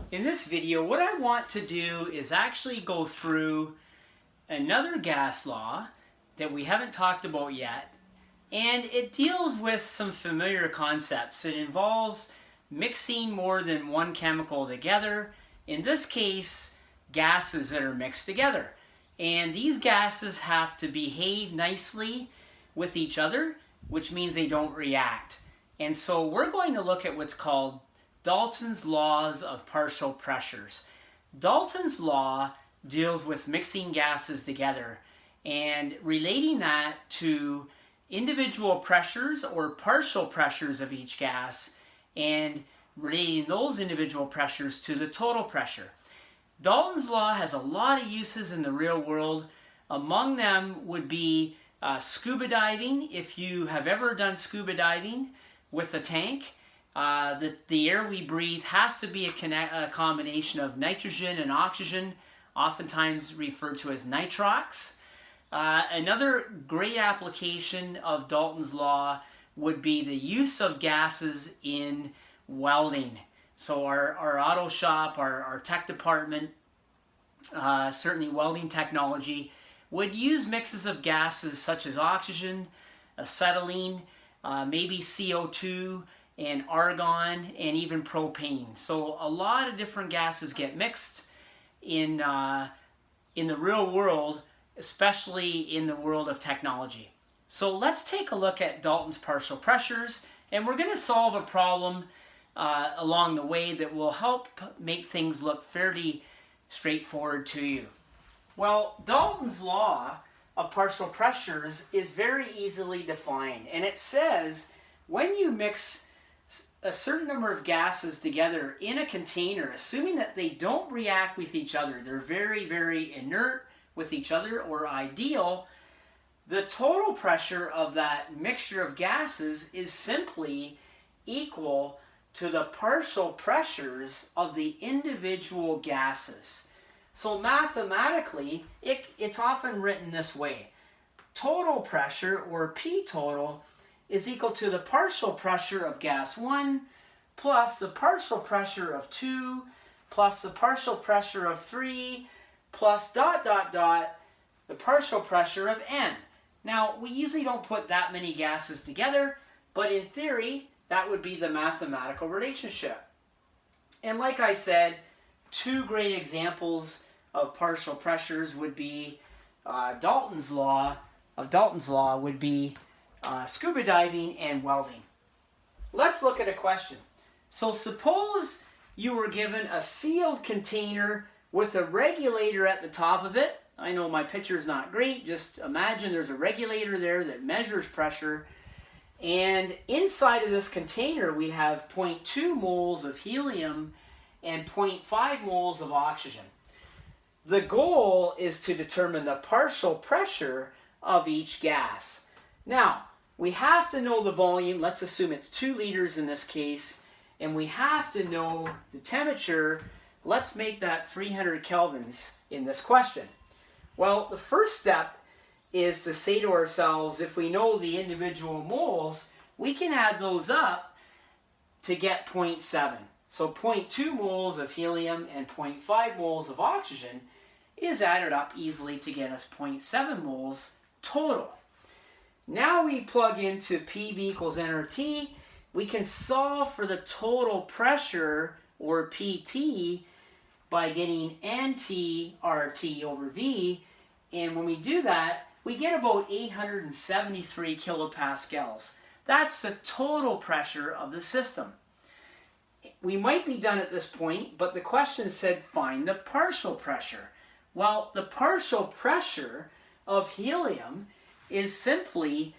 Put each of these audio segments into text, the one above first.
In this video, what I want to do is actually go through another gas law that we haven't talked about yet, and it deals with some familiar concepts. It involves mixing more than one chemical together, in this case, gases that are mixed together. And these gases have to behave nicely with each other, which means they don't react. And so we're going to look at what's called Dalton's laws of partial pressures. Dalton's law deals with mixing gases together and relating that to individual pressures or partial pressures of each gas and relating those individual pressures to the total pressure. Dalton's law has a lot of uses in the real world. Among them would be scuba diving. If you have ever done scuba diving with a tank, the air we breathe has to be a combination of nitrogen and oxygen, oftentimes referred to as nitrox. Another great application of Dalton's law would be the use of gases in welding. So our auto shop, our tech department, certainly welding technology, would use mixes of gases such as oxygen, acetylene, maybe CO2, and argon, and even propane. So a lot of different gases get mixed in the real world, especially in the world of technology. So let's take a look at Dalton's partial pressures, and we're going to solve a problem along the way that will help make things look fairly straightforward to you. Well, Dalton's law of partial pressures is very easily defined, and it says when you mix a certain number of gases together in a container, assuming that they don't react with each other, they're very, very inert with each other or ideal, the total pressure of that mixture of gases is simply equal to the partial pressures of the individual gases. So mathematically, it's often written this way. Total pressure, or P total, is equal to the partial pressure of gas 1 plus the partial pressure of 2 plus the partial pressure of 3 plus ... the partial pressure of n. Now, we usually don't put that many gases together, but in theory, that would be the mathematical relationship. And like I said, two great examples of partial pressures would be Dalton's law would be scuba diving and welding. Let's look at a question. So suppose you were given a sealed container with a regulator at the top of it. I know my picture's not great. Just imagine there's a regulator there that measures pressure. And inside of this container we have 0.2 moles of helium and 0.5 moles of oxygen. The goal is to determine the partial pressure of each gas. Now, we have to know the volume. Let's assume it's 2 liters in this case. And we have to know the temperature. Let's make that 300 kelvins in this question. Well, the first step is to say to ourselves, if we know the individual moles, we can add those up to get 0.7. So 0.2 moles of helium and 0.5 moles of oxygen is added up easily to get us 0.7 moles total. Now we plug into PV equals nRT. We can solve for the total pressure, or PT, by getting NT RT over V. And when we do that, we get about 873 kilopascals. That's the total pressure of the system. We might be done at this point, but the question said find the partial pressure. Well, the partial pressure of helium is simply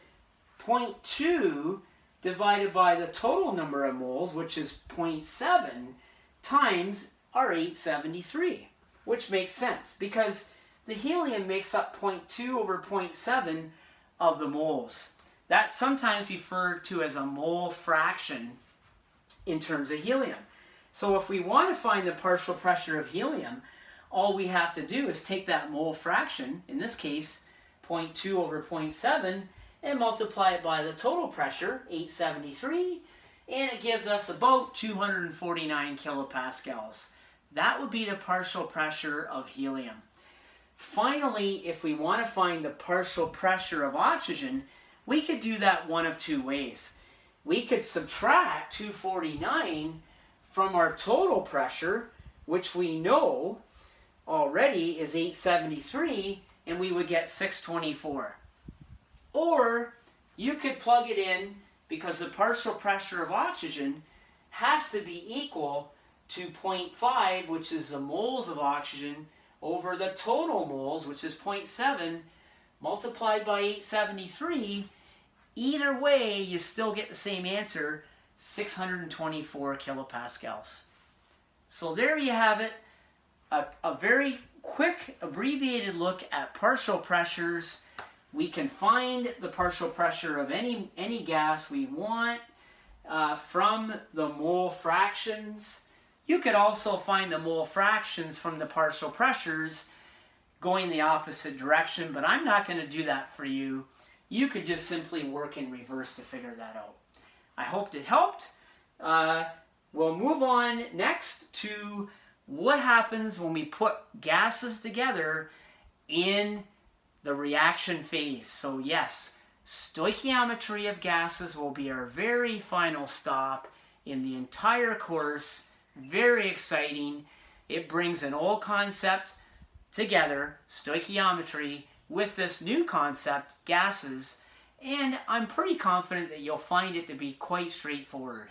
0.2 divided by the total number of moles, which is 0.7, times our 873, which makes sense because the helium makes up 0.2 over 0.7 of the moles. That's sometimes referred to as a mole fraction in terms of helium. So if we want to find the partial pressure of helium, all we have to do is take that mole fraction, in this case 0.2 over 0.7, and multiply it by the total pressure, 873, and it gives us about 249 kilopascals. That would be the partial pressure of helium. Finally, if we want to find the partial pressure of oxygen, we could do that one of two ways. We could subtract 249 from our total pressure, which we know already is 873, and we would get 624. Or you could plug it in, because the partial pressure of oxygen has to be equal to 0.5, which is the moles of oxygen, over the total moles, which is 0.7, multiplied by 873. Either way, you still get the same answer, 624 kilopascals. So there you have it, a very quick abbreviated look at partial pressures. We can find the partial pressure of any gas we want from the mole fractions. You could also find the mole fractions from the partial pressures going the opposite direction, but I'm not going to do that for you. You could just simply work in reverse to figure that out. I hoped it helped. We'll move on next to what happens when we put gases together in the reaction phase. So yes, stoichiometry of gases will be our very final stop in the entire course. Very exciting. It brings an old concept together, stoichiometry, with this new concept, gases, and I'm pretty confident that you'll find it to be quite straightforward.